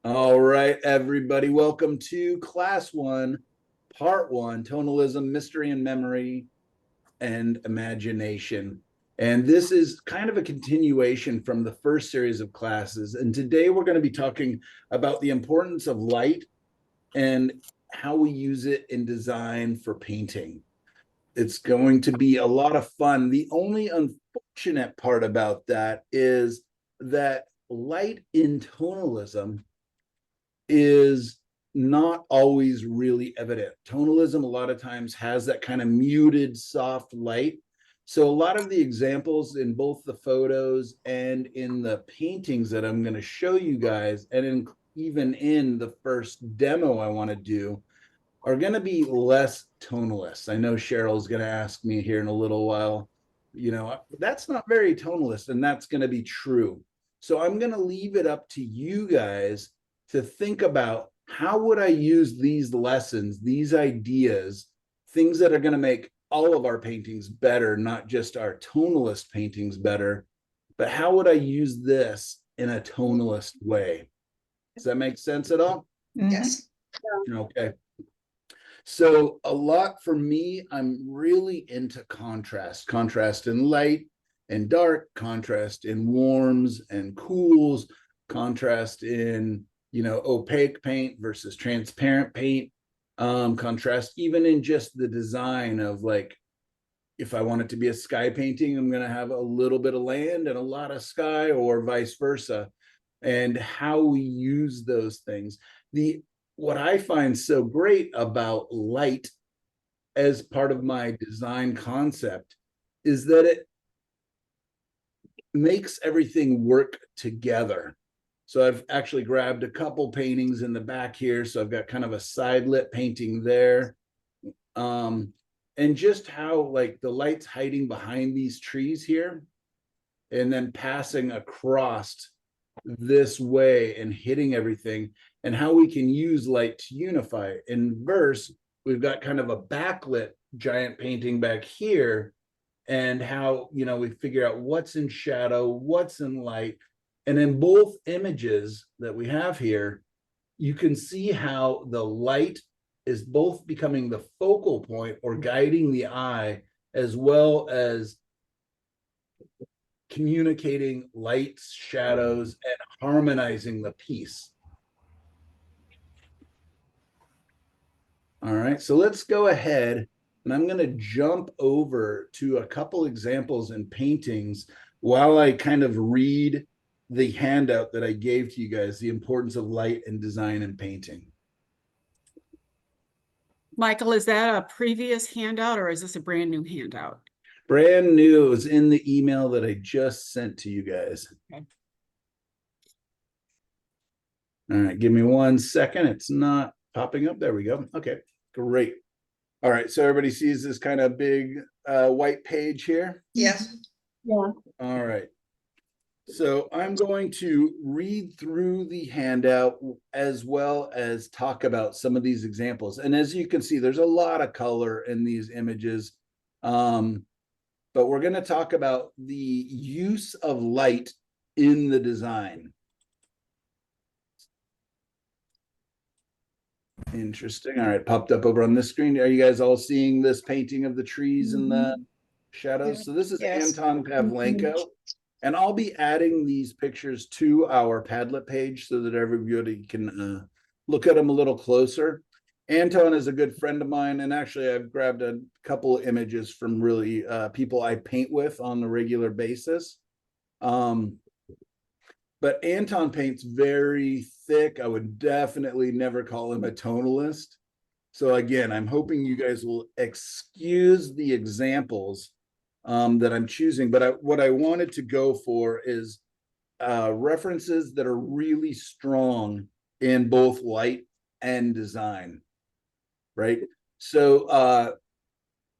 All right, everybody, welcome to Class 1, Part 1, Tonalism, Mystery and Memory, and Imagination. And this is kind of a continuation from the first series of classes. And today we're going to be talking about the importance of light and how we use it in design for painting. It's going to be a lot of fun. The only unfortunate part about that is that light in tonalism is not always really evident. Tonalism a lot of times has that kind of muted, soft light. So a lot of the examples in both the photos and in the paintings that I'm going to show you guys, and even in the first demo I want to do, are going to be less tonalist. I know Cheryl's going to ask me here in a little while, that's not very tonalist, and that's going to be true. So I'm going to leave it up to you guys to think about how would I use these lessons, these ideas, things that are going to make all of our paintings better, not just our tonalist paintings better, but how would I use this in a tonalist way? Does that make sense at all? Yes. Okay. So a lot for me, I'm really into contrast in light and dark, contrast in warms and cools, contrast in, opaque paint versus transparent paint, contrast even in just the design of, like, if I want it to be a sky painting, I'm going to have a little bit of land and a lot of sky, or vice versa, and how we use those things. What I find so great about light as part of my design concept is that it makes everything work together. So I've actually grabbed a couple paintings in the back here. So I've got kind of a side lit painting there. And just how, like, the light's hiding behind these trees here and then passing across this way and hitting everything, and how we can use light to unify. In verse, we've got kind of a backlit giant painting back here, and how, we figure out what's in shadow, what's in light. And in both images that we have here, you can see how the light is both becoming the focal point or guiding the eye, as well as communicating lights, shadows, and harmonizing the piece. All right, so let's go ahead, and I'm going to jump over to a couple examples in paintings while I kind of read the handout that I gave to you guys, the importance of light and design in painting. Michael, is that a previous handout or is this a brand new handout? Brand new. It was in the email that I just sent to you guys. Okay. All right, give me 1 second. It's not popping up. There we go. Okay, great. All right, so everybody sees this kind of big white page here? Yes. Yeah. All right. So I'm going to read through the handout as well as talk about some of these examples. And as you can see, there's a lot of color in these images. But we're going to talk about the use of light in the design. Interesting. All right, popped up over on this screen. Are you guys all seeing this painting of the trees and the shadows? So this is Anton Pavlenko. And I'll be adding these pictures to our Padlet page so that everybody can look at them a little closer. Anton is a good friend of mine, and actually I've grabbed a couple of images from really people I paint with on a regular basis. But Anton paints very thick. I would definitely never call him a tonalist. So again, I'm hoping you guys will excuse the examples that I'm choosing, but what I wanted to go for is references that are really strong in both light and design, right? So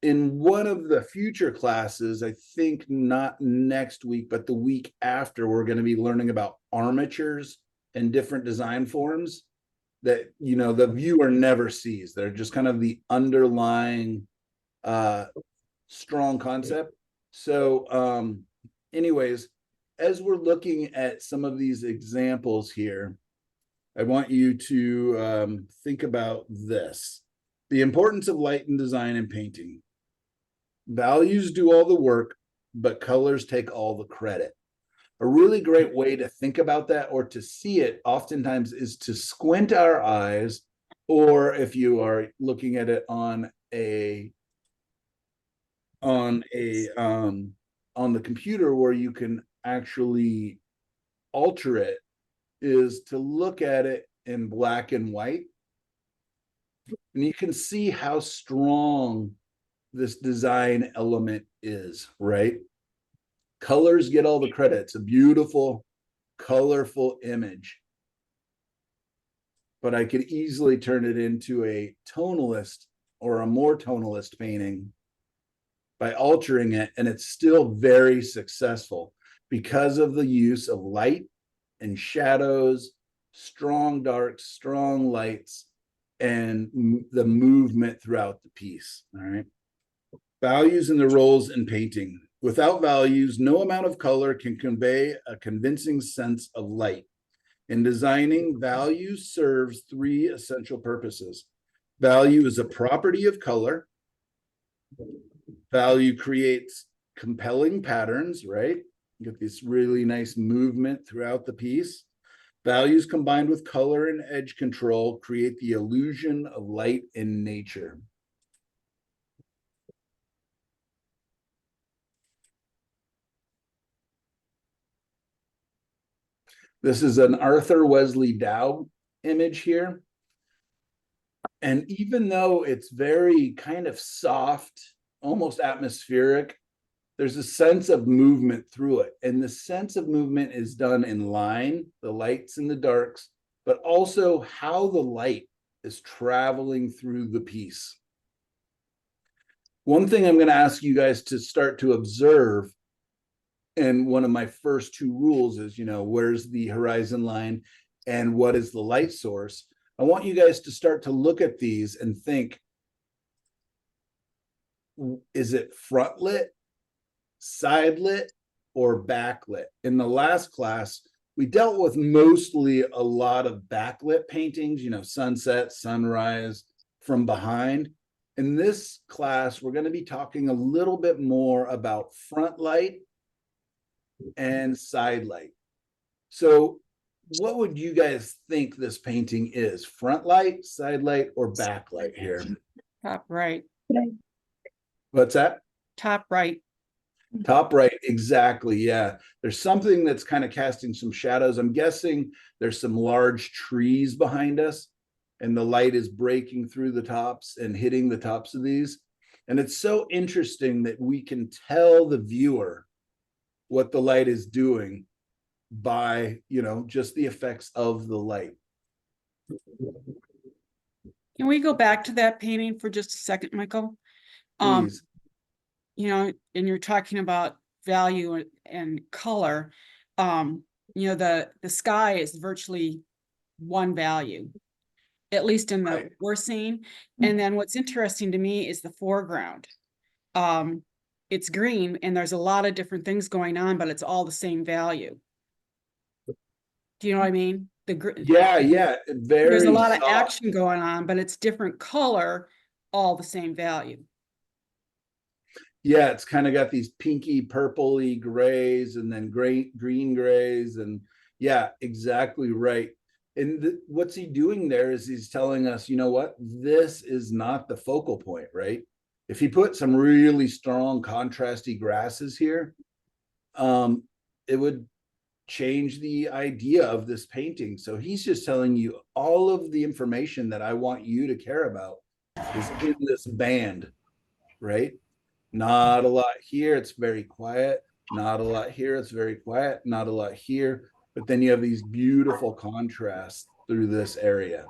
in one of the future classes, I think not next week, but the week after, we're going to be learning about armatures and different design forms that, the viewer never sees. They're just kind of the underlying strong concept. So anyways, as we're looking at some of these examples here, I want you to think about this. The importance of light in design and painting. Values do all the work, but colors take all the credit. A really great way to think about that or to see it oftentimes is to squint our eyes, or if you are looking at it on the computer where you can actually alter it, is to look at it in black and white. And you can see how strong this design element is, right? Colors get all the credit. It's a beautiful, colorful image. But I could easily turn it into a tonalist or a more tonalist painting by altering it, and it's still very successful because of the use of light and shadows, strong darks, strong lights, and the movement throughout the piece. All right. Values and the roles in painting. Without values, no amount of color can convey a convincing sense of light. In designing, value serves three essential purposes. Value is a property of color. Value creates compelling patterns, right? You get this really nice movement throughout the piece. Values combined with color and edge control create the illusion of light in nature. This is an Arthur Wesley Dow image here. And even though it's very kind of soft, almost atmospheric, there's a sense of movement through it. And the sense of movement is done in line, the lights and the darks, but also how the light is traveling through the piece. One thing I'm going to ask you guys to start to observe, and one of my first two rules is, where's the horizon line and what is the light source? I want you guys to start to look at these and think, is it front lit, side lit, or backlit? In the last class, we dealt with mostly a lot of backlit paintings, sunset, sunrise, from behind. In this class, we're going to be talking a little bit more about front light and side light. So what would you guys think this painting is? Front light, side light, or backlight here? Top right. What's that? Top right. Top right, exactly. Yeah. There's something that's kind of casting some shadows. I'm guessing there's some large trees behind us, and the light is breaking through the tops and hitting the tops of these. And it's so interesting that we can tell the viewer what the light is doing by, just the effects of the light. Can we go back to that painting for just a second, Michael? Please. And you're talking about value and color. The sky is virtually one value, at least in the we're seeing. And then what's interesting to me is the foreground. It's green and there's a lot of different things going on, but it's all the same value. Do you know what I mean? Yeah. There's a lot of action going on, but it's different color, all the same value. Yeah, it's kind of got these pinky purpley grays and then green grays. And yeah, exactly right. And what's he doing there is he's telling us, you know what, this is not the focal point, right? If he put some really strong contrasty grasses here, it would change the idea of this painting. So he's just telling you all of the information that I want you to care about is in this band, right? Not a lot here, it's very quiet. Not a lot here, it's very quiet. Not a lot here. But then you have these beautiful contrasts through this area.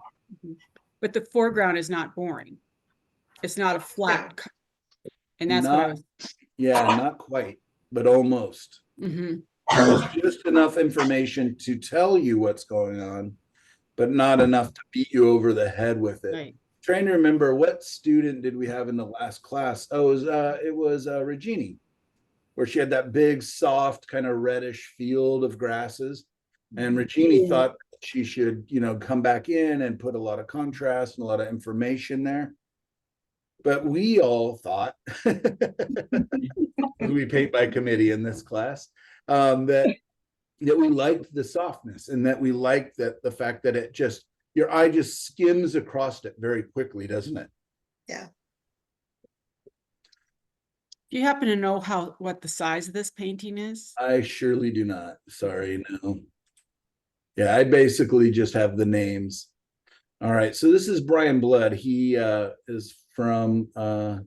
But the foreground is not boring. It's not a flat. And that's not quite, but almost. There's just enough information to tell you what's going on, but not enough to beat you over the head with it. Right. Trying to remember, what student did we have in the last class? Oh, it was Regini, where she had that big, soft, kind of reddish field of grasses. And Regini thought she should, you know, come back in and put a lot of contrast and a lot of information there. But we all thought, we paint by committee in this class, that we liked the softness, and that we liked that the fact that it just, your eye just skims across it very quickly, doesn't it? Yeah. Do you happen to know what the size of this painting is? I surely do not. Sorry, no. Yeah, I basically just have the names. All right, so this is Brian Blood. He is from the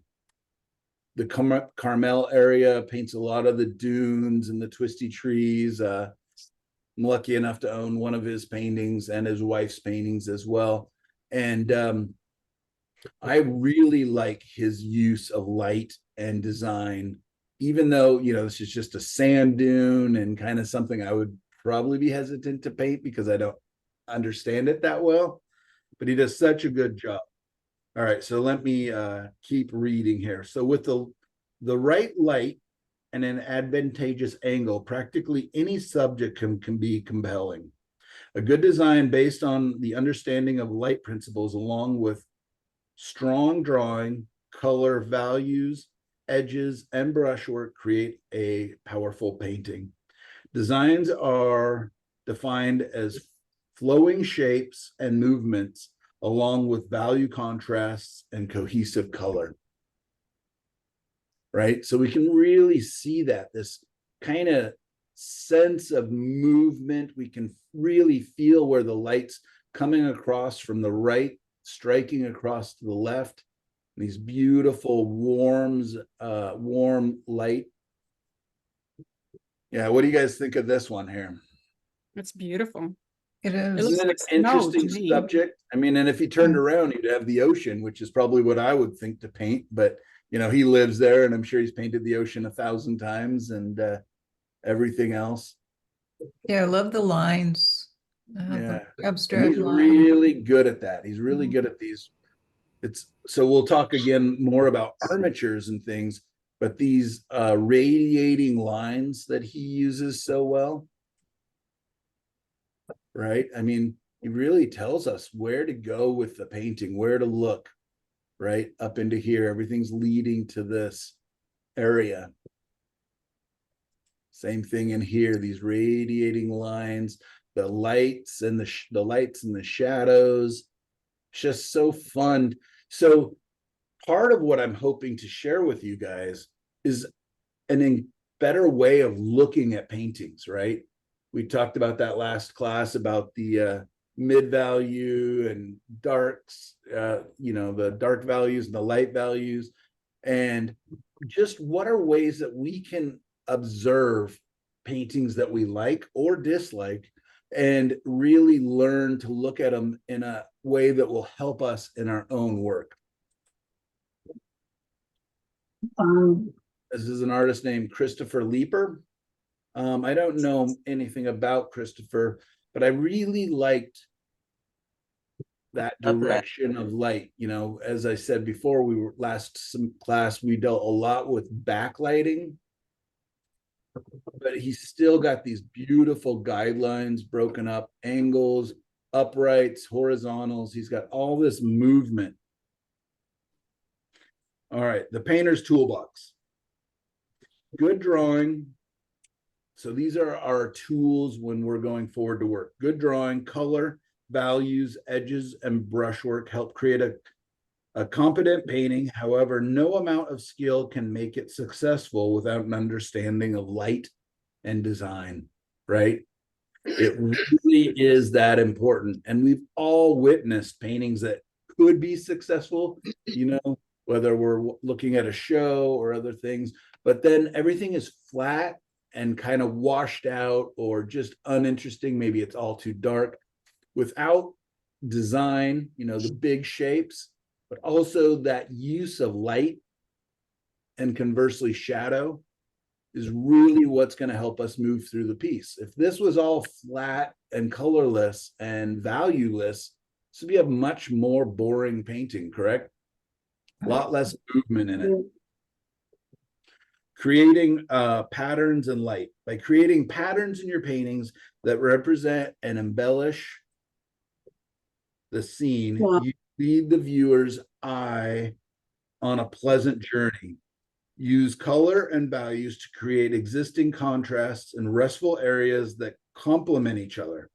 Carmel area, paints a lot of the dunes and the twisty trees. I'm lucky enough to own one of his paintings and his wife's paintings as well. And I really like his use of light and design, even though, you know, this is just a sand dune and kind of something I would probably be hesitant to paint because I don't understand it that well, but he does such a good job. All right, so let me keep reading here. So with the right light and an advantageous angle, practically any subject can be compelling. A good design based on the understanding of light principles, along with strong drawing, color values, edges, and brushwork, create a powerful painting. Designs are defined as flowing shapes and movements, along with value contrasts and cohesive color. Right? So we can really see that, this kind of sense of movement. We can really feel where the light's coming across from the right, striking across to the left. These beautiful warm light. Yeah, what do you guys think of this one here? It's beautiful. It It is. looks Isn't it like an snow to interesting me. subject? I mean, and if he turned around, he'd have the ocean, which is probably what I would think to paint. But, you know, he lives there, and I'm sure he's painted the ocean 1,000 times and everything else. Yeah, I love the lines. Yeah. The And abstract he's line. really good at that. He's really good at these. So we'll talk again more about armatures and things, but these radiating lines that he uses so well. Right? I mean, he really tells us where to go with the painting, where to look, right? Up into here, everything's leading to this area. Same thing in here, these radiating lines, the lights and the lights and the shadows. It's just so fun. So part of what I'm hoping to share with you guys is an better way of looking at paintings, right? We talked about that last class about the mid value and darks, you know, the dark values and the light values, and just what are ways that we can observe paintings that we like or dislike and really learn to look at them in a way that will help us in our own work. This is an artist named Christopher Leeper. I don't know anything about Christopher, but I really liked that direction of light. You know, as I said before, we were class, we dealt a lot with backlighting, but he's still got these beautiful guidelines, broken up angles, uprights, horizontals. He's got all this movement. All right, the painter's toolbox. Good drawing. So these are our tools when we're going forward to work. Good drawing, color, values, edges, and brushwork help create a competent painting. However, no amount of skill can make it successful without an understanding of light and design, right? It really is that important. And we've all witnessed paintings that could be successful, you know, whether we're looking at a show or other things, but then everything is flat and kind of washed out or just uninteresting. Maybe it's all too dark without design, you know, the big shapes, but also that use of light and conversely shadow is really what's going to help us move through the piece. If this was all flat and colorless and valueless, this would be a much more boring painting, correct? A lot less movement in it. Creating patterns and light. By creating patterns in your paintings, that represent and embellish the scene. Wow. You lead the viewer's eye on a pleasant journey. Use color and values to create existing contrasts and restful areas that complement each other.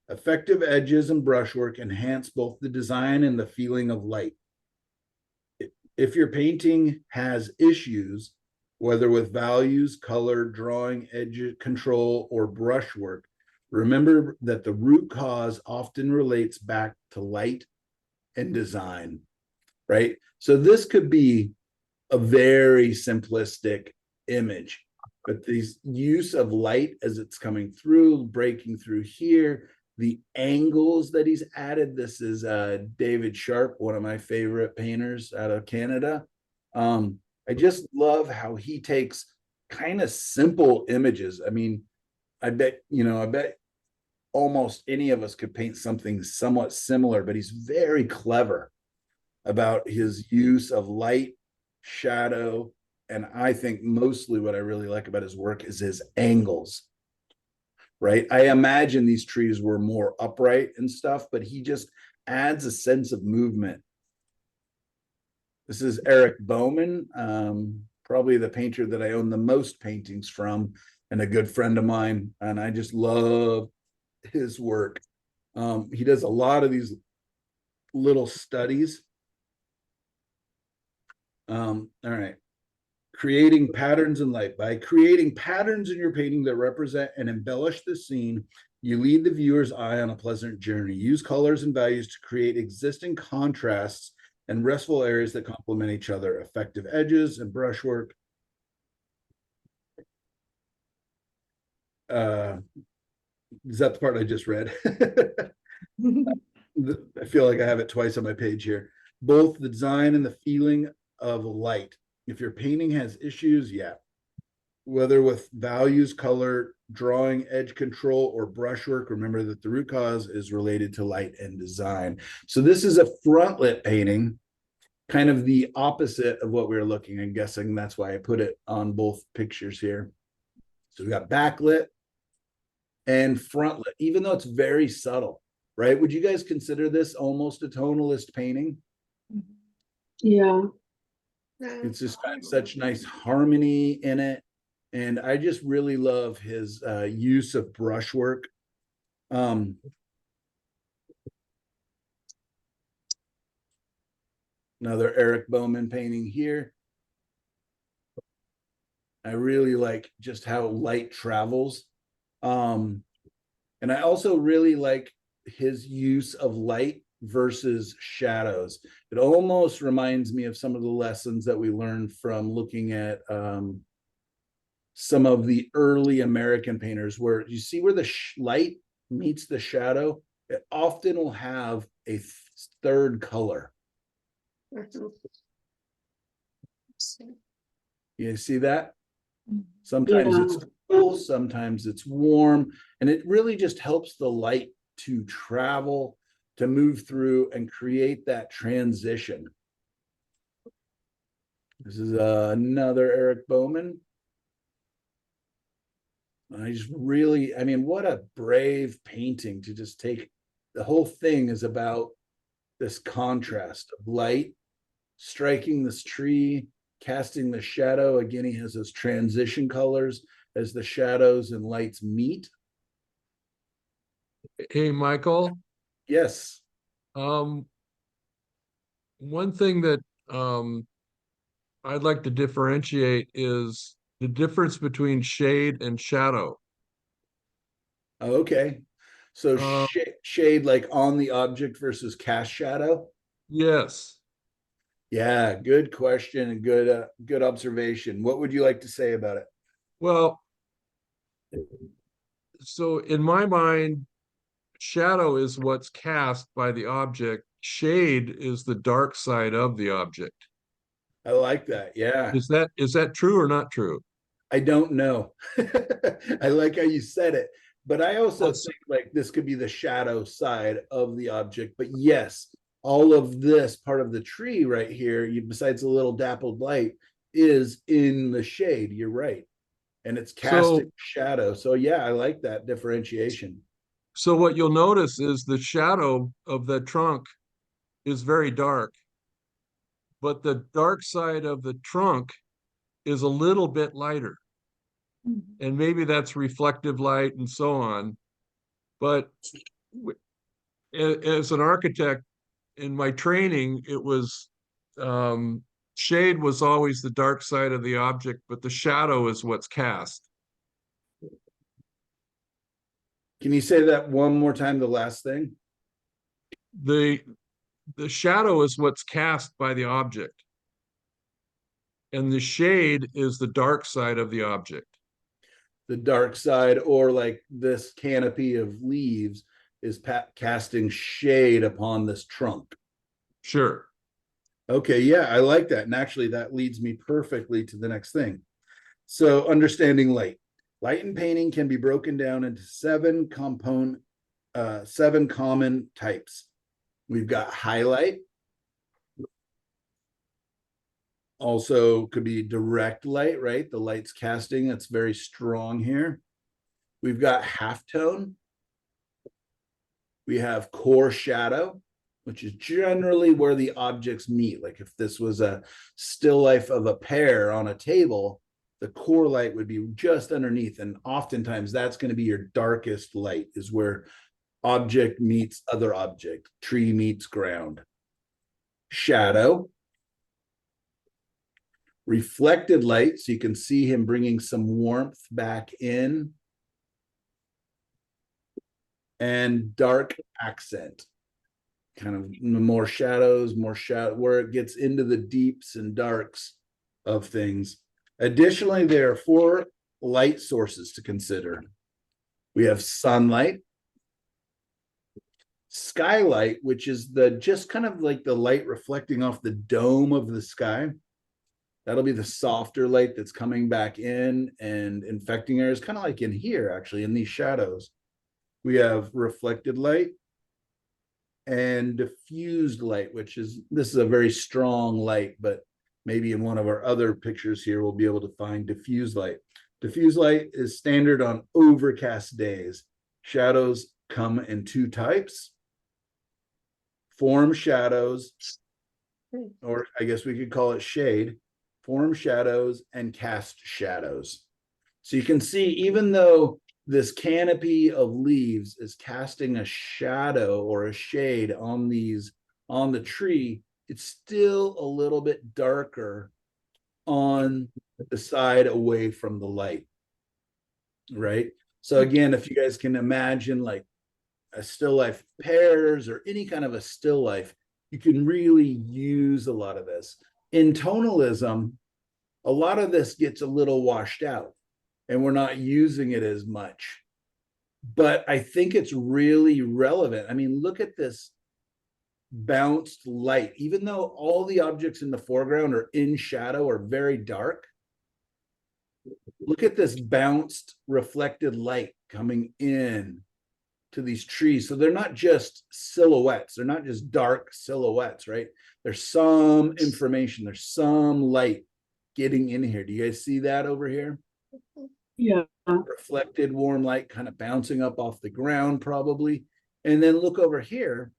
Effective edges and brushwork enhance both the design and the feeling of light. If your painting has issues, whether with values, color, drawing, edge control, or brushwork, remember that the root cause often relates back to light and design, right? So this could be a very simplistic image, but this use of light as it's coming through, breaking through here, the angles that he's added. This is David Sharp, one of my favorite painters out of Canada. I just love how he takes kind of simple images. I mean, I bet almost any of us could paint something somewhat similar, but he's very clever about his use of light, shadow, and I think mostly what I really like about his work is his angles, right? I imagine these trees were more upright and stuff, but he just adds a sense of movement. This is Eric Bowman, probably the painter that I own the most paintings from, and a good friend of mine, and I just love his work. He does a lot of these little studies. All right. Creating patterns in light. By creating patterns in your painting that represent and embellish the scene, you lead the viewer's eye on a pleasant journey. Use colors and values to create existing contrasts and restful areas that complement each other. Effective edges and brushwork. Is that the part I just read? I feel like I have it twice on my page here. Both the design and the feeling of light. If your painting has issues, yeah, whether with values, color, drawing, edge control, or brushwork, remember that the root cause is related to light and design. So this is a frontlit painting, kind of the opposite of what we were looking. I'm guessing that's why I put it on both pictures here. So we got backlit and frontlit, even though it's very subtle, right? Would you guys consider this almost a tonalist painting? Yeah. It's just got such nice harmony in it. And I just really love his use of brushwork. Another Eric Bowman painting here. I really like just how light travels. And I also really like his use of light versus shadows. It almost reminds me of some of the lessons that we learned from looking at some of the early American painters, where you see where the light meets the shadow, it often will have a third color. You see that? Sometimes Yeah. it's cool, sometimes it's warm, and it really just helps the light to travel, to move through and create that transition. This is another Eric Bowman. I just really, I mean, what a brave painting to just take. The whole thing is about this contrast of light striking this tree, casting the shadow. Again, he has those transition colors as the shadows and lights meet. Hey, Michael, Yes. one thing that I'd like to differentiate is the difference between shade and shadow. Okay. So shade like on the object versus cast shadow. Yes. Yeah, good question and good observation. What would you like to say about it? Well, so in my mind, shadow is what's cast by the object. Shade is the dark side of the object. I like that. Yeah. Is that true or not true? I don't know. I like how you said it, but I also think like this could be the shadow side of the object. But yes, all of this part of the tree right here, besides a little dappled light, is in the shade. You're right. and it's So- casting shadow. So yeah, I like that differentiation. So what you'll notice is the shadow of the trunk is very dark, but the dark side of the trunk is a little bit lighter. And maybe that's reflective light and so on. But as an architect, in my training, it was shade was always the dark side of the object, but the shadow is what's cast. Can you say that one more time, the last thing? The shadow is what's cast by the object. And the shade is the dark side of the object. The dark side, or like this canopy of leaves is casting shade upon this trunk. Sure. Okay, yeah, I like that. And actually, that leads me perfectly to the next thing. So, understanding light. Light in painting can be broken down into seven common types. We've got highlight. Also could be direct light, right? The light's casting, that's very strong here. We've got halftone. We have core shadow, which is generally where the objects meet. Like if this was a still life of a pear on a table, the core light would be just underneath. And oftentimes that's going to be your darkest light, is where object meets other object, tree meets ground. Shadow. Reflected light, so you can see him bringing some warmth back in. And dark accent, kind of more shadows, where it gets into the deeps and darks of things. Additionally, there are 4 light sources to consider. We have sunlight, skylight, which is the just kind of like the light reflecting off the dome of the sky. That'll be the softer light that's coming back in and infecting areas, kind of like in here, actually, in these shadows. We have reflected light and diffused light, this is a very strong light, but maybe in one of our other pictures here, we'll be able to find diffused light. Diffused light is standard on overcast days. Shadows come in 2 types. Form shadows, or I guess we could call it shade. Form shadows and cast shadows. So you can see, even though this canopy of leaves is casting a shadow or a shade on the tree, it's still a little bit darker on the side away from the light, right? So again, if you guys can imagine like a still life pears or any kind of a still life, you can really use a lot of this. In tonalism, a lot of this gets a little washed out and we're not using it as much. But I think it's really relevant. I mean, look at this bounced light. Even though all the objects in the foreground are in shadow or very dark, look at this bounced reflected light coming in to these trees. So they're not just silhouettes. They're not just dark silhouettes, right? There's some information. There's some light getting in here. Do you guys see that over here? Yeah. Reflected warm light kind of bouncing up off the ground probably. And then look over here.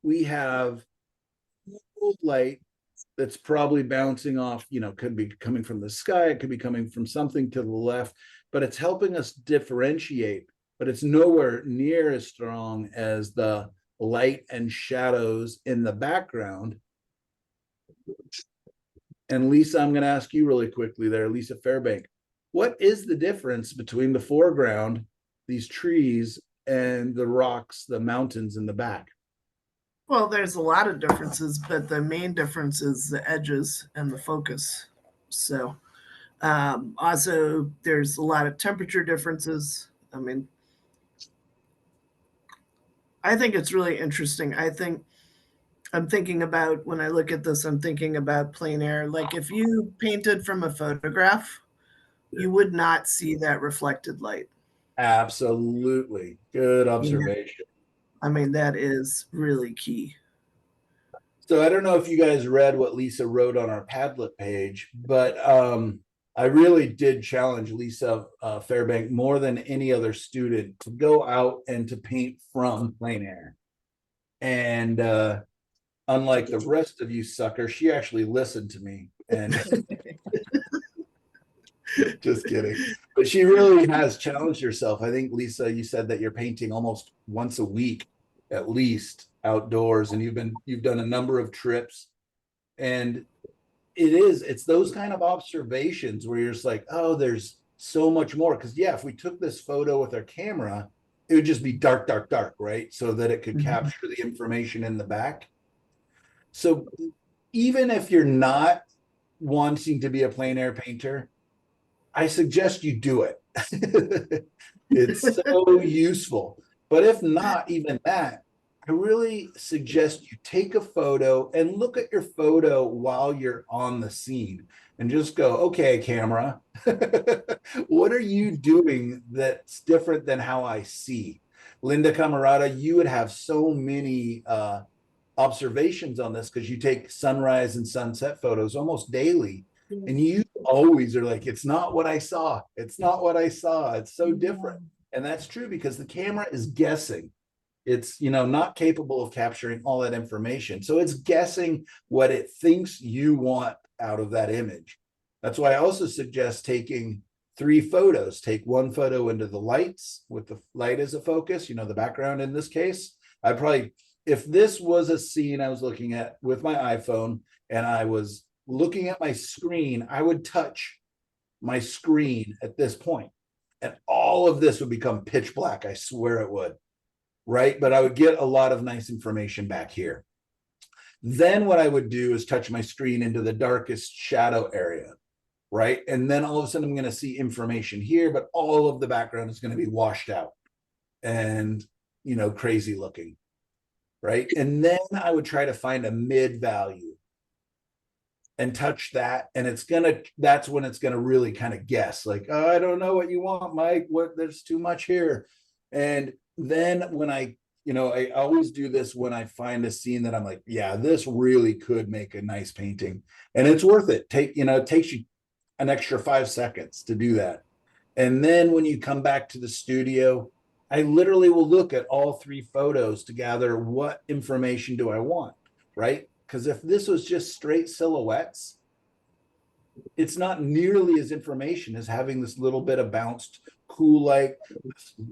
We have light that's probably bouncing off, could be coming from the sky. It could be coming from something to the left, but it's helping us differentiate. But it's nowhere near as strong as the light and shadows in the background. And Lisa, I'm going to ask you really quickly there, Lisa Fairbank, what is the difference between the foreground, these trees, and the rocks, the mountains in the back? Well, there's a lot of differences, but the main difference is the edges and the focus. So, also, there's a lot of temperature differences. I mean, I think it's really interesting. I'm thinking about, when I look at this, I'm thinking about plein air. Like if you painted from a photograph, you would not see that reflected light. Absolutely. Good observation. I mean, that is really key. So I don't know if you guys read what Lisa wrote on our Padlet page, but I really did challenge Lisa Fairbank more than any other student to go out and to paint from plein air. And unlike the rest of you suckers, she actually listened to me. And just kidding. But she really has challenged herself. I think, Lisa, you said that you're painting almost once a week, at least outdoors, and you've done a number of trips. And it's those kind of observations where you're just like, oh, there's so much more. Because yeah, if we took this photo with our camera, it would just be dark, dark, dark, right? So that it could capture the information in the back. So even if you're not wanting to be a plein air painter, I suggest you do it. It's so useful. But if not even that, I really suggest you take a photo and look at your photo while you're on the scene and just go, okay, camera, what are you doing that's different than how I see? Linda Camarada, you would have so many observations on this because you take sunrise and sunset photos almost daily. And you always are like, it's not what I saw. It's not what I saw. It's so different. And that's true because the camera is guessing. It's, not capable of capturing all that information. So it's guessing what it thinks you want out of that image. That's why I also suggest taking 3 photos. Take 1 photo into the lights with the light as a focus, the background in this case. If this was a scene I was looking at with my iPhone and I was looking at my screen, I would touch my screen at this point, and all of this would become pitch black. I swear it would, right? But I would get a lot of nice information back here. Then what I would do is touch my screen into the darkest shadow area, right? And then all of a sudden I'm going to see information here, but all of the background is going to be washed out and, crazy looking, right? And then I would try to find a mid value and touch that, and that's when it's gonna really kind of guess, like, oh, I don't know what you want, Mike, there's too much here. And then when I always do this when I find a scene that I'm like, yeah, this really could make a nice painting, and it's worth it. It takes you an extra 5 seconds to do that. And then when you come back to the studio, I literally will look at all 3 photos to gather what information do I want, right? Because if this was just straight silhouettes, it's not nearly as information as having this little bit of bounced cool light,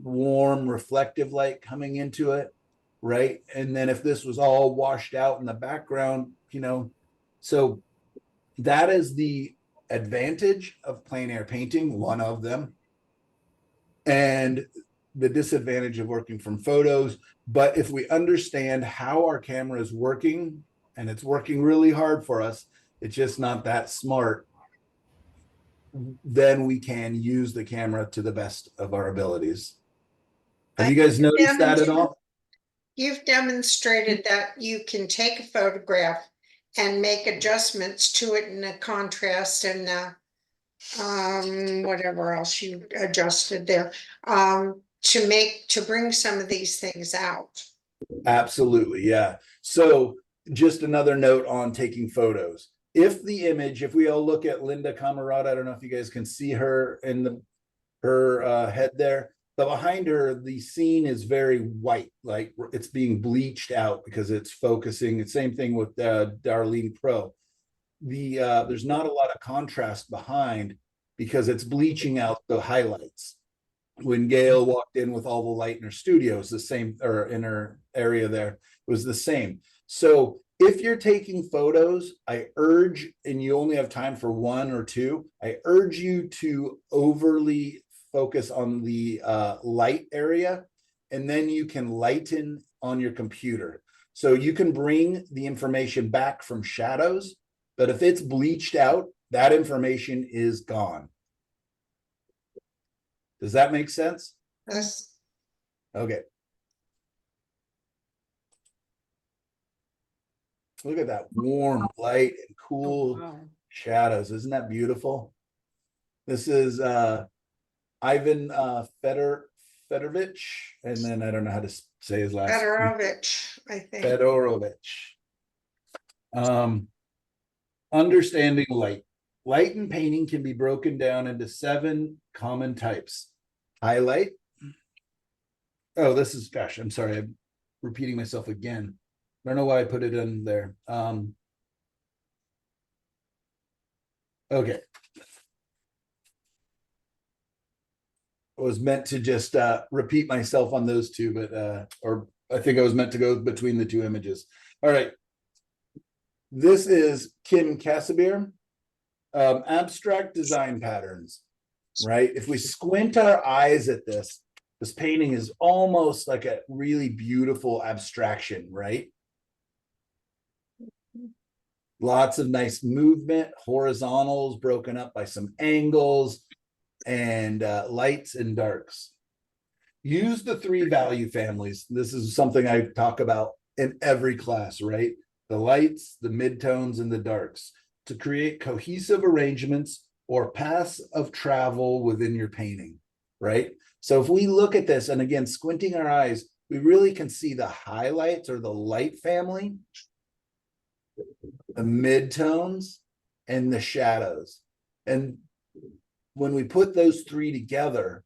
warm reflective light coming into it, right? And then if this was all washed out in the background, so that is the advantage of plein air painting, one of them, and the disadvantage of working from photos. But if we understand how our camera is working, and it's working really hard for us, it's just not that smart, then we can use the camera to the best of our abilities. Have you guys noticed that at all? You've demonstrated that you can take a photograph and make adjustments to it in the contrast and whatever else you adjusted there, to bring some of these things out. Absolutely, yeah. So just another note on taking photos. If we all look at Linda Camarada, I don't know if you guys can see her in her head there, but behind her, the scene is very white, like it's being bleached out because it's focusing. It's same thing with Darlene Pro. There's not a lot of contrast behind because it's bleaching out the highlights. When Gail walked in with all the light in her studio, it was the same, or in her area there, it was the same. So if you're taking photos, I urge, and you only have time for 1 or 2, I urge you to overly focus on the light area, and then you can lighten on your computer. So you can bring the information back from shadows, but if it's bleached out, that information is gone. Does that make sense? Yes. Okay. Look at that warm light and cool shadows. Isn't that beautiful? This is Ivan Fedorovich, and then I don't know how to say his last name. Fedorovich, I think. Fedorovich. Understanding light. light in painting can be broken down into 7 common types. Highlight. Oh, this is, gosh, I'm sorry, I'm repeating myself again. I don't know why I put it in there. Okay. I was meant to just repeat myself on those two, but or I think I was meant to go between the 2 images. All right. This is Kim Casimir, abstract design patterns, right? If we squint our eyes at this painting is almost like a really beautiful abstraction, right? Lots of nice movement, horizontals broken up by some angles, and lights and darks. Use the 3 value families. This is something I talk about in every class, right? The lights, the midtones, and the darks to create cohesive arrangements or paths of travel within your painting, right? So if we look at this, and again, squinting our eyes, we really can see the highlights or the light family, the midtones, and the shadows. And when we put those 3 together,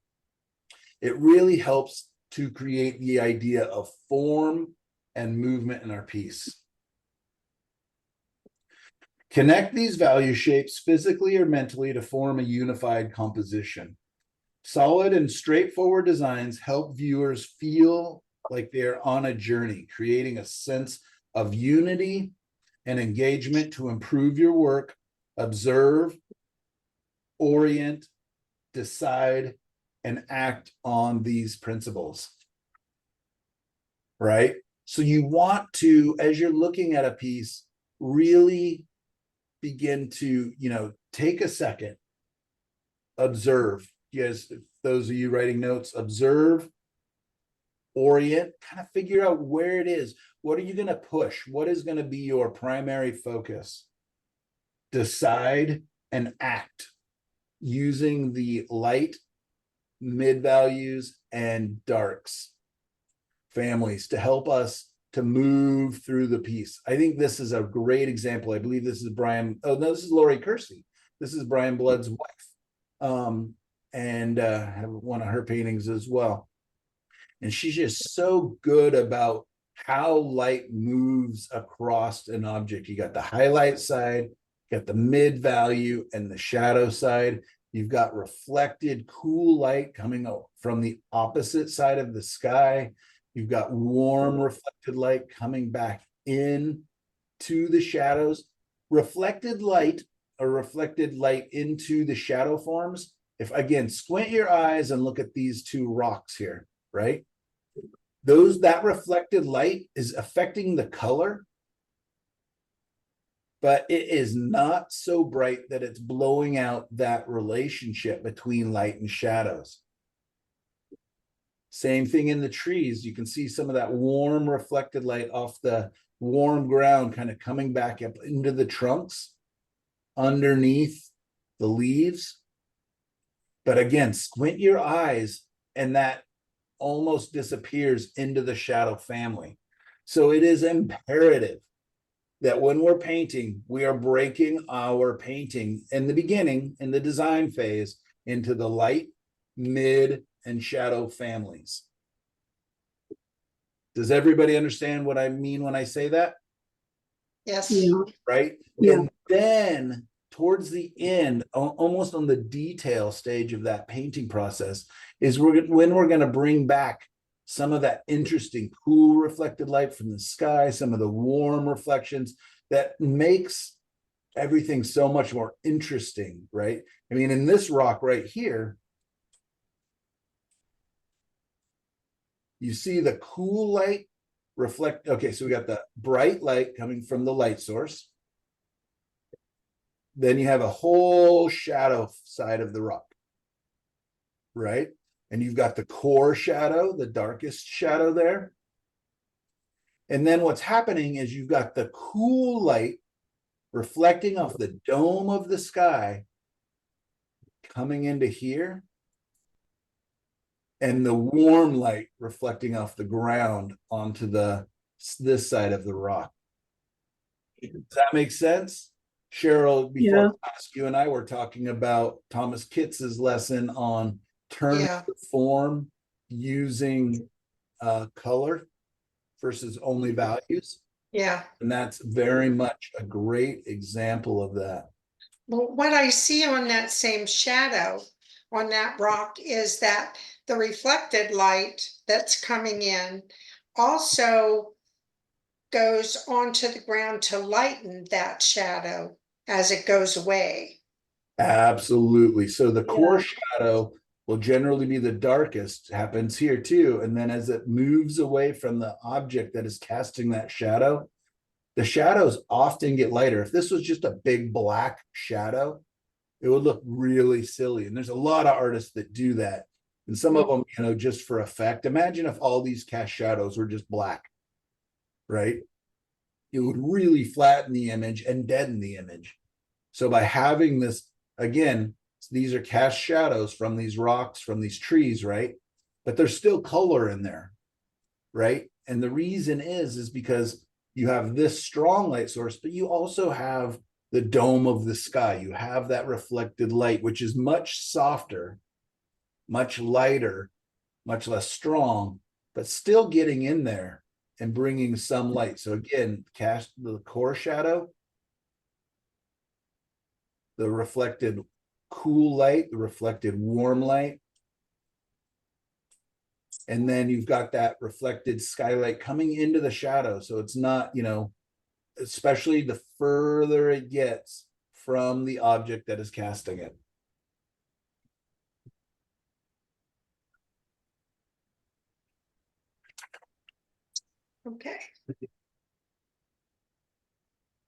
it really helps to create the idea of form and movement in our piece. Connect these value shapes physically or mentally to form a unified composition. Solid and straightforward designs help viewers feel like they're on a journey, creating a sense of unity and engagement to improve your work, observe, orient, decide, and act on these principles, right? So you want to, as you're looking at a piece, really begin to, take a second, observe. Yes, those of you writing notes, observe, orient, kind of figure out where it is. What are you going to push? What is going to be your primary focus? Decide and act using the light, mid values, and darks families to help us to move through the piece. I think this is a great example. I believe this is Brian. Oh, no, this is Lori Kersey. This is Brian Blood's wife. And have one of her paintings as well. And she's just so good about how light moves across an object. You got the highlight side, you got the mid value, and the shadow side. You've got reflected cool light coming from the opposite side of the sky. You've got warm reflected light coming back in to the shadows. Reflected light or reflected light into the shadow forms. If again, squint your eyes and look at these 2 rocks here, right? That reflected light is affecting the color, but it is not so bright that it's blowing out that relationship between light and shadows. Same thing in the trees. You can see some of that warm reflected light off the warm ground kind of coming back up into the trunks, underneath the leaves. But again, squint your eyes and that almost disappears into the shadow family. So it is imperative that when we're painting, we are breaking our painting in the beginning, in the design phase, into the light, mid, and shadow families. Does everybody understand what I mean when I say that? Yes. Yeah. Right? Yeah. And then towards the end, almost on the detail stage of that painting process, is when we're going to bring back some of that interesting, cool reflected light from the sky, some of the warm reflections that makes everything so much more interesting, right? I mean, in this rock right here, you see the cool light reflect. Okay, so we got the bright light coming from the light source. Then you have a whole shadow side of the rock, right? And you've got the core shadow, the darkest shadow there. And then what's happening is you've got the cool light reflecting off the dome of the sky coming into here, and the warm light reflecting off the ground onto this side of the rock. Does that make sense? Cheryl, before Yeah. class, you and I were talking about Thomas Kitz's lesson on turn Yeah. the form using color versus only values. Yeah. And that's very much a great example of that. Well, what I see on that same shadow on that rock is that the reflected light that's coming in also goes onto the ground to lighten that shadow as it goes away. Absolutely. So the core Yeah. shadow will generally be the darkest, happens here too. And then as it moves away from the object that is casting that shadow, the shadows often get lighter. If this was just a big black shadow, it would look really silly. And there's a lot of artists that do that. And some of them, just for effect. Imagine if all these cast shadows were just black, right? It would really flatten the image and deaden the image. So by having this, again, these are cast shadows from these rocks, from these trees, right? But there's still color in there, right? And the reason is because you have this strong light source, but you also have the dome of the sky. You have that reflected light, which is much softer, much lighter, much less strong, but still getting in there and bringing some light. So again, cast the core shadow, the reflected cool light, the reflected warm light. And then you've got that reflected skylight coming into the shadow. So it's not, especially the further it gets from the object that is casting it. Okay.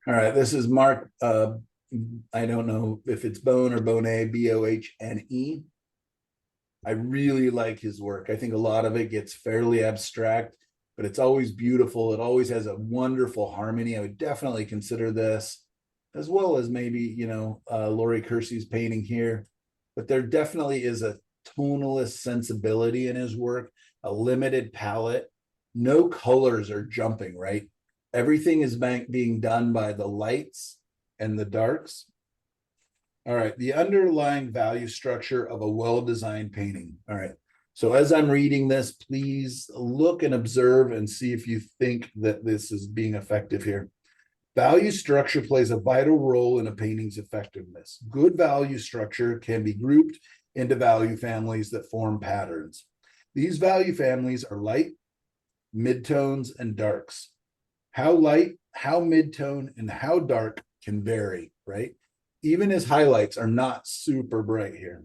All right, this is Mark. I don't know if it's Bone or Bohne, Bohne. I really like his work. I think a lot of it gets fairly abstract, but it's always beautiful. It always has a wonderful harmony. I would definitely consider this, as well as maybe, Laurie Kersey's painting here. But there definitely is a tonalist sensibility in his work, a limited palette. No colors are jumping, right? Everything is being done by the lights and the darks. All right, the underlying value structure of a well-designed painting. All right, so as I'm reading this, please look and observe and see if you think that this is being effective here. Value structure plays a vital role in a painting's effectiveness. Good value structure can be grouped into value families that form patterns. These value families are light, midtones, and darks. How light, how midtone, and how dark can vary, right? Even his highlights are not super bright here.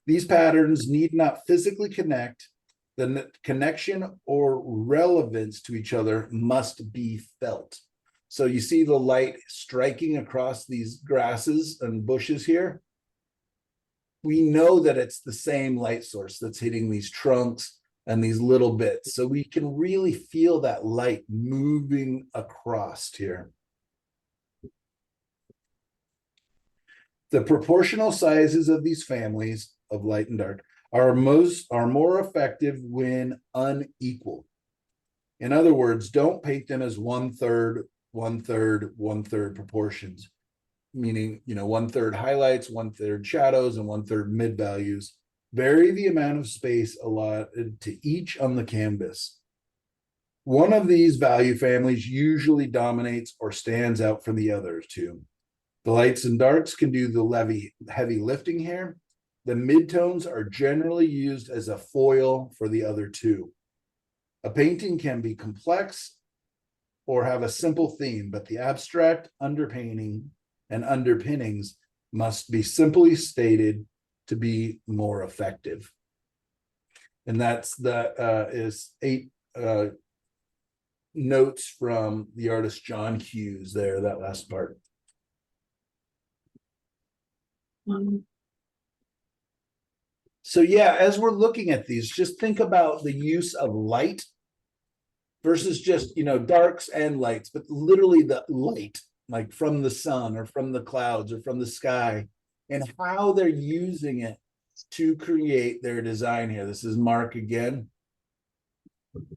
These patterns need not physically connect. The connection or relevance to each other must be felt. So you see the light striking across these grasses and bushes here. We know that it's the same light source that's hitting these trunks and these little bits. So we can really feel that light moving across here. The proportional sizes of these families of light and dark are more effective when unequal. In other words, don't paint them as 1/3, 1/3, 1/3 proportions, meaning 1/3 highlights, 1/3 shadows, and 1/3 mid values. Vary the amount of space allotted to each on the canvas. One of these value families usually dominates or stands out from the other two. The lights and darks can do the heavy lifting here. The midtones are generally used as a foil for the other two. A painting can be complex or have a simple theme, but the abstract underpainting and underpinnings must be simply stated to be more effective. And is 8 notes from the artist John Hughes there, that last part. So yeah, as we're looking at these, just think about the use of light versus just, darks and lights, but literally the light, like from the sun or from the clouds or from the sky, and how they're using it to create their design here. This is Mark again,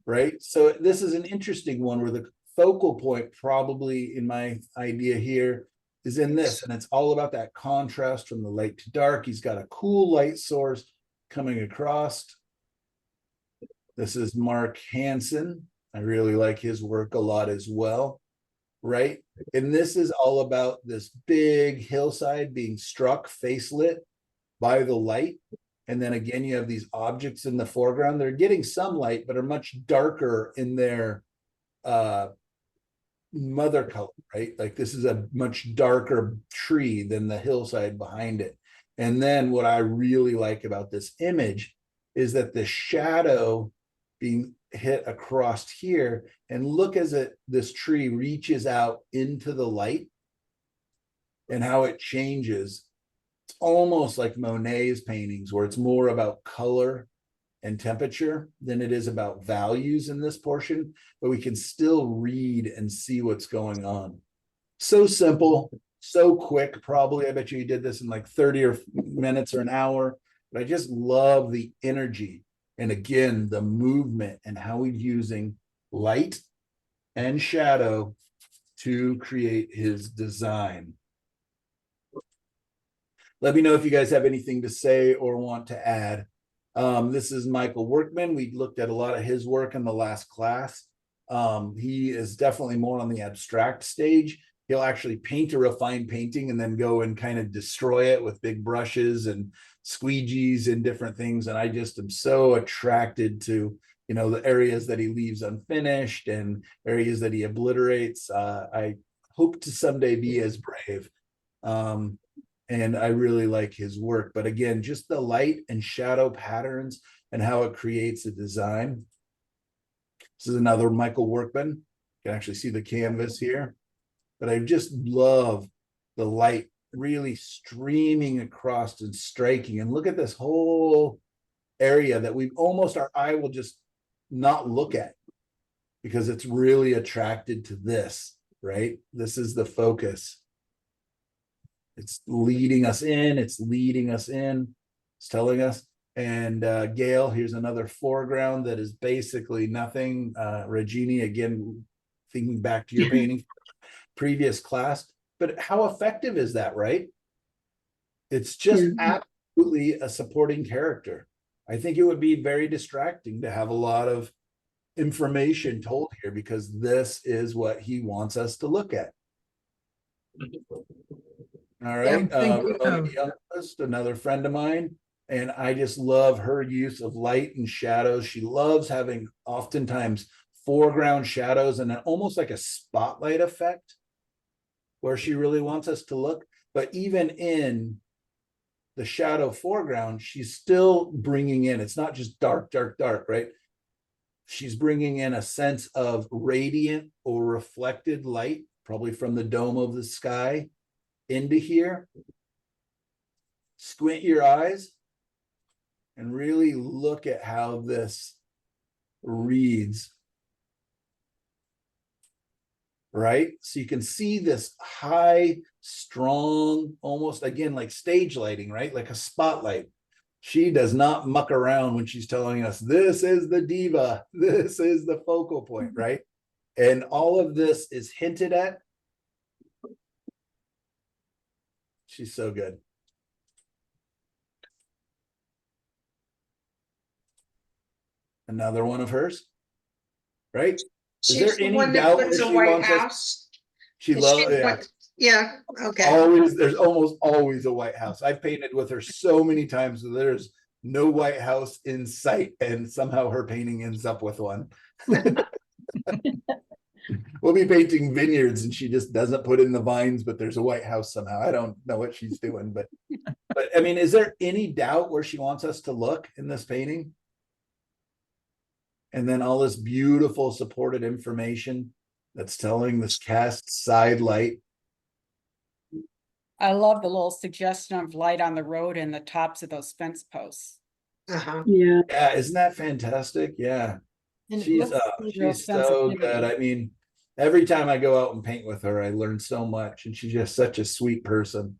right? So this is an interesting one where the focal point probably in my idea here is in this, and it's all about that contrast from the light to dark. He's got a cool light source coming across. This is Mark Hansen. I really like his work a lot as well, right? And this is all about this big hillside being struck, face lit by the light. And then again, you have these objects in the foreground. They're getting some light, but are much darker in their mother color, right? Like this is a much darker tree than the hillside behind it. And then what I really like about this image is that the shadow being hit across here, and look as this tree reaches out into the light and how it changes. It's almost like Monet's paintings, where it's more about color and temperature than it is about values in this portion, but we can still read and see what's going on. So simple, so quick. Probably, I bet you did this in like 30 or minutes or an hour, but I just love the energy. And again, the movement and how he's using light and shadow to create his design. Let me know if you guys have anything to say or want to add. This is Michael Workman. We looked at a lot of his work in the last class. He is definitely more on the abstract stage. He'll actually paint a refined painting and then go and kind of destroy it with big brushes and squeegees and different things. And I just am so attracted to, you know, the areas that he leaves unfinished and areas that he obliterates. I hope to someday be as brave. And I really like his work. But again, just the light and shadow patterns and how it creates a design. This is another Michael Workman. You can actually see the canvas here. But I just love the light really streaming across and striking. And look at this whole area that we've almost, our eye will just not look at because it's really attracted to this, right? This is the focus. It's leading us in, it's leading us in, it's telling us. And Gail, here's another foreground that is basically nothing. Regini, again, thinking back to your painting previous class, but how effective is that, right? It's just absolutely a supporting character. I think it would be very distracting to have a lot of information told here because this is what he wants us to look at. All right, Ramona Youngquist, another friend of mine, and I just love her use of light and shadows. She loves having oftentimes foreground shadows and almost like a spotlight effect where she really wants us to look. But even in the shadow foreground, she's still bringing in, it's not just dark, dark, dark, right? She's bringing in a sense of radiant or reflected light, probably from the dome of the sky into here. Squint your eyes and really look at how this reads. Right? So you can see this high, strong, almost again like stage lighting, right? Like a spotlight. She does not muck around when she's telling us this is the diva, this is the focal point, right? And all of this is hinted at. She's so good. Another one of hers, right? Is there She's the any one that doubt puts where a she White wants us? House. She Is loves, she the one- Yeah, okay. always, there's almost always a White House. I've painted with her so many times that there's no White House in sight, and somehow her painting ends up with one. We'll be painting vineyards and she just doesn't put in the vines, but there's a White House somehow. I don't know what she's doing, but I mean, is there any doubt where she wants us to look in this painting? And then all this beautiful supported information that's telling this cast side light. I love the little suggestion of light on the road and the tops of those fence posts. Uh-huh. Yeah. Yeah, isn't that fantastic? Yeah. And it She's looks real she's so good. sensitivity. I mean, every time I go out and paint with her, I learn so much, and she's just such a sweet person.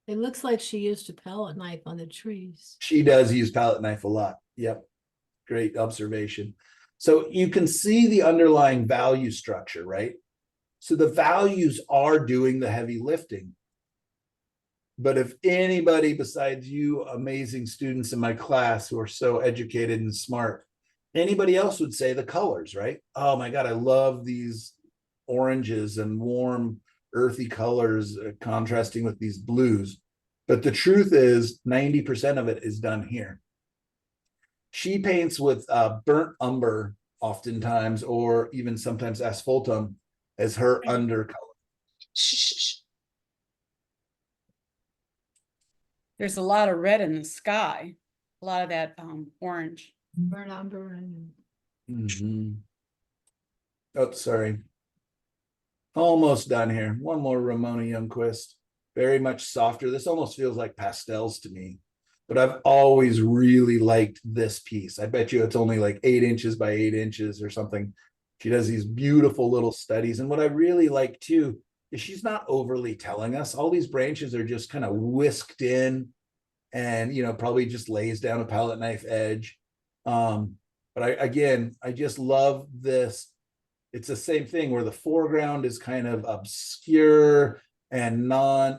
It looks like she used a palette knife on the trees. She does use palette knife a lot. Yep. Great observation. So you can see the underlying value structure, right? So the values are doing the heavy lifting. But if anybody besides you amazing students in my class who are so educated and smart, anybody else would say the colors, right? Oh my God, I love these oranges and warm earthy colors contrasting with these blues. But the truth is 90% of it is done here. She paints with burnt umber oftentimes, or even sometimes asphaltum as her undercolor. Shh, shh, shh. There's a lot of red in the sky, a lot of that orange. Burn umber and Mhm. Oh, sorry. Almost done here. One more Ramona Youngquist. Very much softer. This almost feels like pastels to me, but I've always really liked this piece. I bet you it's only like 8 inches by 8 inches or something. She does these beautiful little studies. And what I really like too is she's not overly telling us. All these branches are just kind of whisked in and, probably just lays down a palette knife edge. But I just love this. It's the same thing where the foreground is kind of obscure and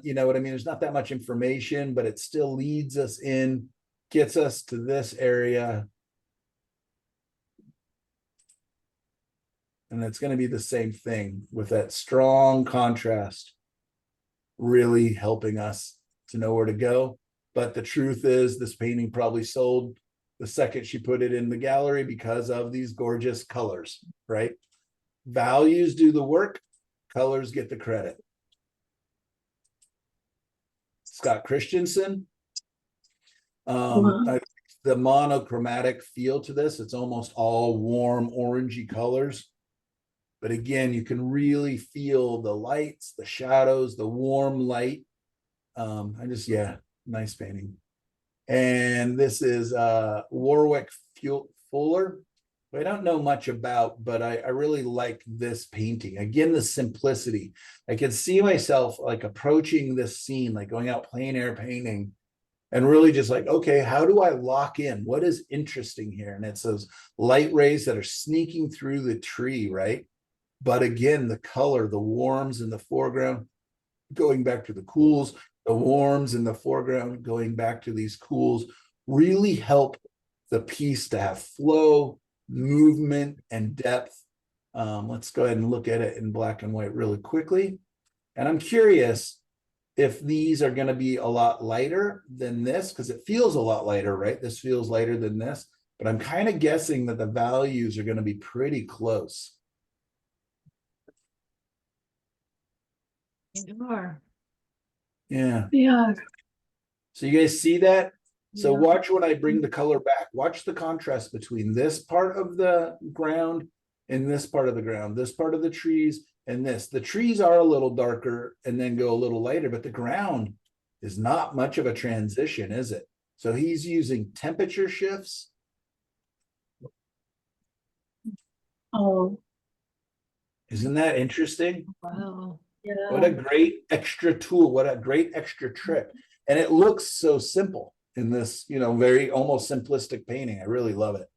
you know what I mean? There's not that much information, but it still leads us in, gets us to this area. And it's going to be the same thing with that strong contrast, really helping us to know where to go. But the truth is, this painting probably sold the second she put it in the gallery because of these gorgeous colors, right? Values do the work, colors get the credit. Scott Christensen. Wow. The monochromatic feel to this, it's almost all warm orangey colors. But again, you can really feel the lights, the shadows, the warm light. Nice painting. And this is Warwick Fuller. I don't know much about, but I really like this painting. Again, the simplicity. I can see myself like approaching this scene, like going out plein air painting and really just like, okay, how do I lock in? What is interesting here? And it's those light rays that are sneaking through the tree, right? But again, the color, the warms in the foreground, going back to the cools, the warms in the foreground, going back to these cools, really help the piece to have flow, movement, and depth. Let's go ahead and look at it in black and white really quickly. And I'm curious if these are going to be a lot lighter than this, because it feels a lot lighter, right? This feels lighter than this, but I'm kind of guessing that the values are going to be pretty close. they are. Yeah. Yeah. So you guys see that? So Yeah. watch when I bring the color back. Watch the contrast between this part of the ground and this part of the ground, this part of the trees and this. The trees are a little darker and then go a little lighter, but the ground is not much of a transition, is it? So he's using temperature shifts. Oh, Isn't that interesting? Wow. yeah. What a great extra tool. What a great extra trick. And it looks so simple in this, very almost simplistic painting. I really love it.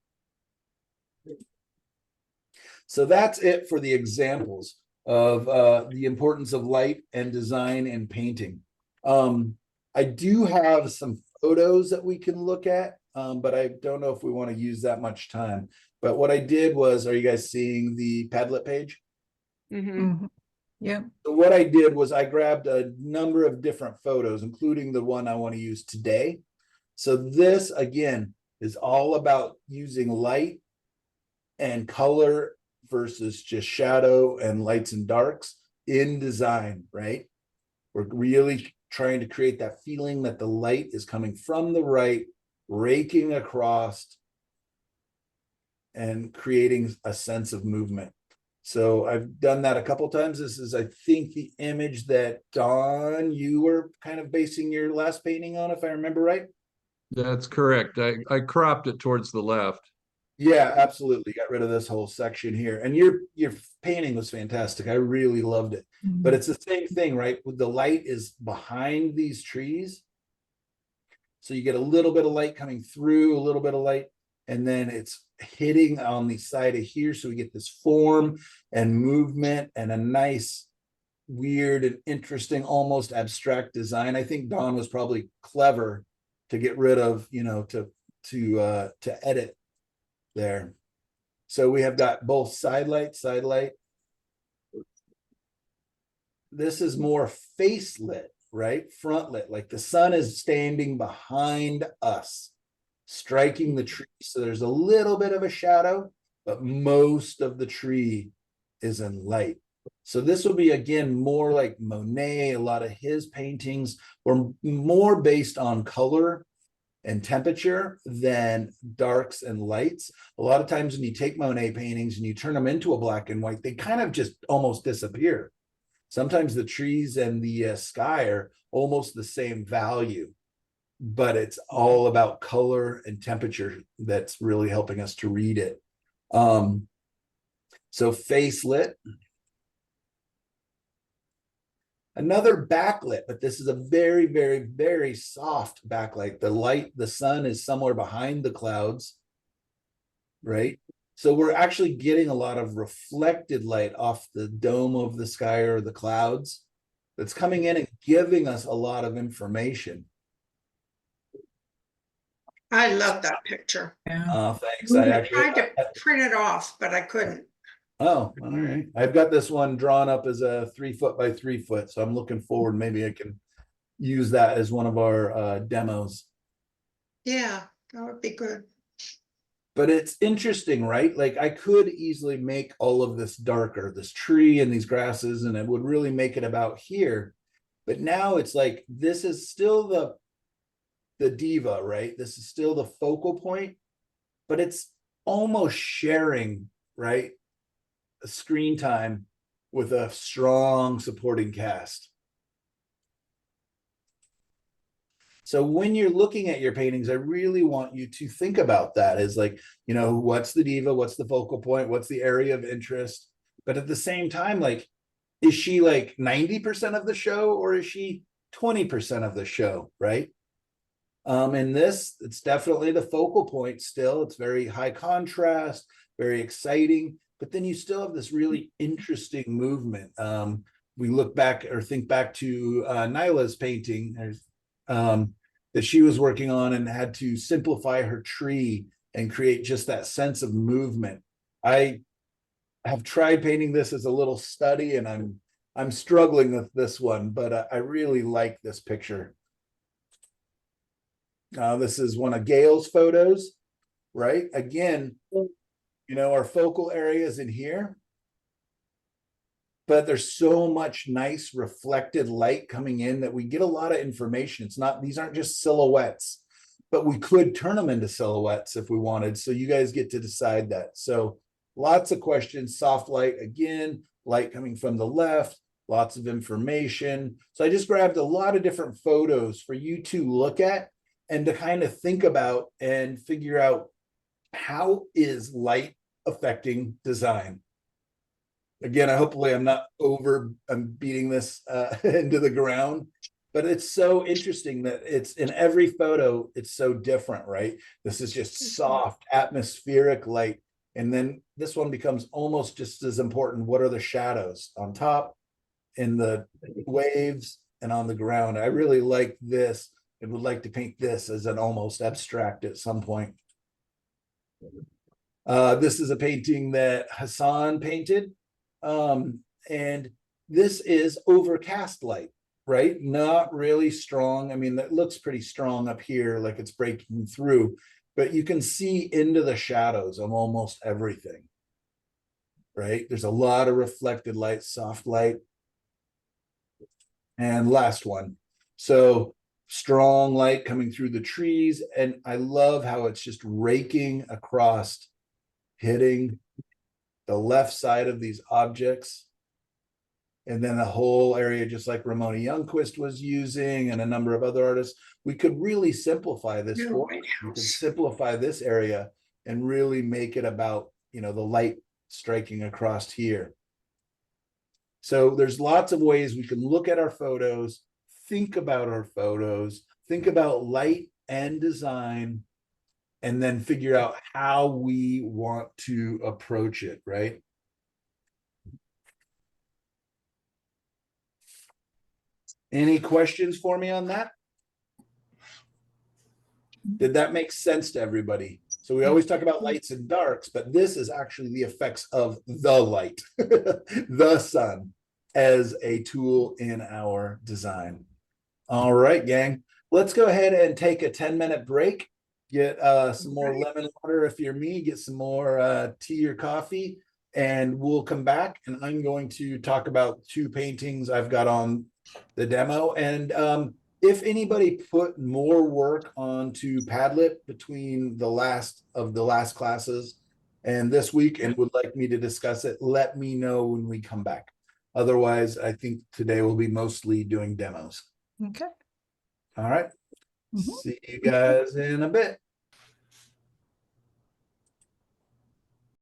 So that's it for the examples of the importance of light and design and painting. I do have some photos that we can look at, but I don't know if we want to use that much time. But what I did was, are you guys seeing the Padlet page? Mm-hmm. Yep. So what I did was I grabbed a number of different photos, including the one I want to use today. So this, again, is all about using light and color versus just shadow and lights and darks in design, right? We're really trying to create that feeling that the light is coming from the right, raking across and creating a sense of movement. So I've done that a couple times. This is, I think, the image that Dawn, you were kind of basing your last painting on, if I remember right. That's correct. I cropped it towards the left. Yeah, absolutely. Got rid of this whole section here. And your painting was fantastic. I really loved it. But it's the same thing, right? With the light is behind these trees. So you get a little bit of light coming through, a little bit of light, and then it's hitting on the side of here. So we get this form and movement and a nice, weird and interesting, almost abstract design. I think Don was probably clever to get rid of, to edit there. So we have got both side light. This is more face lit, right? Front lit, like the sun is standing behind us, striking the tree. So there's a little bit of a shadow, but most of the tree is in light. So this will be, again, more like Monet. A lot of his paintings were more based on color and temperature than darks and lights. A lot of times when you take Monet paintings and you turn them into a black and white, they kind of just almost disappear. Sometimes the trees and the sky are almost the same value, but it's all about color and temperature that's really helping us to read it. So face lit. Another backlit, but this is a very, very, very soft backlight. The sun is somewhere behind the clouds, right? So we're actually getting a lot of reflected light off the dome of the sky or the clouds that's coming in and giving us a lot of information. I love that picture. Yeah. Thanks. I tried to print it off, but I couldn't. Oh, all right. I've got this one drawn up as a 3 foot by 3 foot. So I'm looking forward. Maybe I can use that as one of our demos. Yeah, that would be good. But it's interesting, right? Like I could easily make all of this darker, this tree and these grasses, and it would really make it about here. But now it's like, this is still the diva, right? This is still the focal point, but it's almost sharing, right? A screen time with a strong supporting cast. So when you're looking at your paintings, I really want you to think about that as like, what's the diva? What's the focal point? What's the area of interest? But at the same time, like, is she like 90% of the show or is she 20% of the show, right? In this, it's definitely the focal point still. It's very high contrast, very exciting, but then you still have this really interesting movement. We look back or think back to Nyla's painting that she was working on and had to simplify her tree and create just that sense of movement. I have tried painting this as a little study and I'm struggling with this one, but I really like this picture. This is one of Gail's photos, right? Again, our focal area is in here, but there's so much nice reflected light coming in that we get a lot of information. These aren't just silhouettes, but we could turn them into silhouettes if we wanted. So you guys get to decide that. So lots of questions, soft light, again, light coming from the left, lots of information. So I just grabbed a lot of different photos for you to look at and to kind of think about and figure out, how is light affecting design? Again, hopefully I'm beating this into the ground, but it's so interesting that it's in every photo, it's so different, right? This is just soft atmospheric light. And then this one becomes almost just as important. What are the shadows on top, in the waves, and on the ground? I really like this and would like to paint this as an almost abstract at some point. This is a painting that Hassan painted. And this is overcast light, right? Not really strong. I mean, that looks pretty strong up here, like it's breaking through, but you can see into the shadows of almost everything, right? There's a lot of reflected light, soft light. And last one. So strong light coming through the trees. And I love how it's just raking across, hitting the left side of these objects. And then the whole area, just like Ramona Youngquist was using and a number of other artists, we could really simplify this. We could simplify this area and really make it about, the light striking across here. So there's lots of ways we can look at our photos, think about our photos, think about light and design, and then figure out how we want to approach it, right? Any questions for me on that? Did that make sense to everybody? So we always talk about lights and darks, but this is actually the effects of the light, the sun, as a tool in our design. All right, gang. Let's go ahead and take a 10-minute break. Get some more lemon water if you're me, get some more tea or coffee, and we'll come back and I'm going to talk about 2 paintings I've got on the demo. And if anybody put more work onto Padlet between the last classes and this week and would like me to discuss it, let me know when we come back. Otherwise, I think today we'll be mostly doing demos. Okay. All right. Mhm. See you guys in a bit.